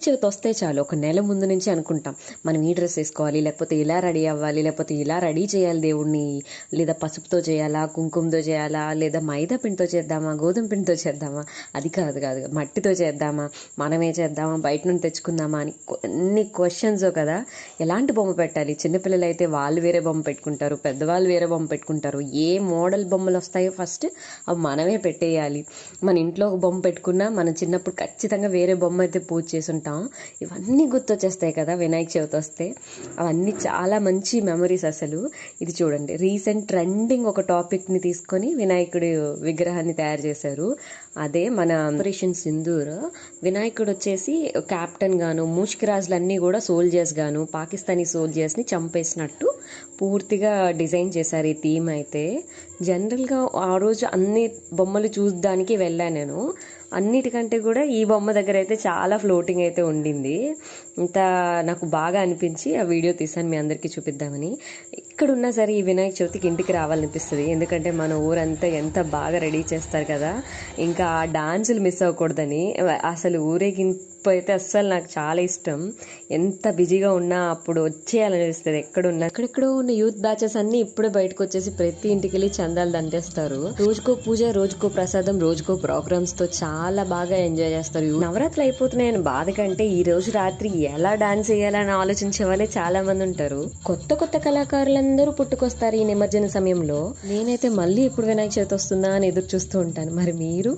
చవితి వస్తే చాలు ఒక నెల ముందు నుంచి అనుకుంటాం మనం ఈ డ్రెస్ వేసుకోవాలి, లేకపోతే ఇలా రెడీ అవ్వాలి, లేకపోతే ఇలా రెడీ చేయాలి దేవుణ్ణి, లేదా పసుపుతో చేయాలా, కుంకుమతో చేయాలా, లేదా మైదా పిండితో చేద్దామా, గోధుమ పిండితో చేద్దామా, అది కాదు కాదు మట్టితో చేద్దామా, మనమే చేద్దామా, బయట నుండి తెచ్చుకుందామా అని ఎన్ని క్వశ్చన్స్ కదా. ఎలాంటి బొమ్మ పెట్టాలి? చిన్నపిల్లలు అయితే వాళ్ళు వేరే బొమ్మ పెట్టుకుంటారు, పెద్దవాళ్ళు వేరే బొమ్మ పెట్టుకుంటారు. ఏ మోడల్ బొమ్మలు వస్తాయో ఫస్ట్ అవి మనమే పెట్టేయాలి. మన ఇంట్లో ఒక బొమ్మ పెట్టుకున్నా మనం చిన్నప్పుడు ఖచ్చితంగా వేరే బొమ్మ అయితే పూజ చేసి ఉంటాం. ఇవన్నీ గుర్తొచ్చేస్తాయి కదా వినాయక చవితి వస్తే. అవన్నీ చాలా మంచి మెమరీస్ అసలు. ఇది చూడండి, రీసెంట్ ట్రెండింగ్ ఒక టాపిక్ని తీసుకొని వినాయకుడి విగ్రహాన్ని తయారు చేశారు. అదే మన ఆపరేషన్ సింధూర్. వినాయకుడు వచ్చేసి క్యాప్టెన్ గాను, మూషికరాజులన్నీ కూడా సోల్జర్స్ గాను, పాకిస్తానీ సోల్జర్స్ని చంపేసినట్టు పూర్తిగా డిజైన్ చేశారు ఈ థీమ్ అయితే. జనరల్గా ఆ రోజు అన్ని బొమ్మలు చూడడానికి వెళ్ళాను నేను. అన్నిటికంటే కూడా ఈ బొమ్మ దగ్గర అయితే చాలా ఫ్లోటింగ్ అయితే ఉండింది. ఇంత నాకు బాగా అనిపించి ఆ వీడియో తీసాను మీ అందరికీ చూపిద్దామని. ఇక్కడున్నా సరే ఈ వినాయక చవితికి ఇంటికి రావాలనిపిస్తుంది. ఎందుకంటే మన ఊరంతా ఎంత బాగా రెడీ చేస్తారు కదా. ఇంకా ఆ డాన్సులు మిస్ అవ్వకూడదని. అసలు ఊరేగింపు అయితే అస్సలు నాకు చాలా ఇష్టం. ఎంత బిజీగా ఉన్నా అప్పుడు వచ్చేయాలనిపిస్తుంది. ఎక్కడెక్కడో ఉన్న యూత్ బ్యాచెస్ అన్ని ఇప్పుడే బయటకు వచ్చేసి ప్రతి ఇంటికి వెళ్ళి చందాలు దండేస్తారు. రోజుకో పూజ, రోజుకో ప్రసాదం, రోజుకో ప్రోగ్రామ్స్ తో చాలా బాగా ఎంజాయ్ చేస్తారు. నవరాత్రులు అయిపోతున్నాయని బాధ కంటే ఈ రోజు రాత్రి ఎలా డాన్స్ చేయాలని ఆలోచించే వాళ్ళే చాలా మంది ఉంటారు. కొత్త కొత్త కళాకారులందరూ పుట్టుకొస్తారు ఈ నిమజ్జన సమయంలో. నేనైతే మళ్ళీ ఎప్పుడు వినాయక చవితి వస్తుందా అని ఎదురు చూస్తూ ఉంటాను. మరి మీరు?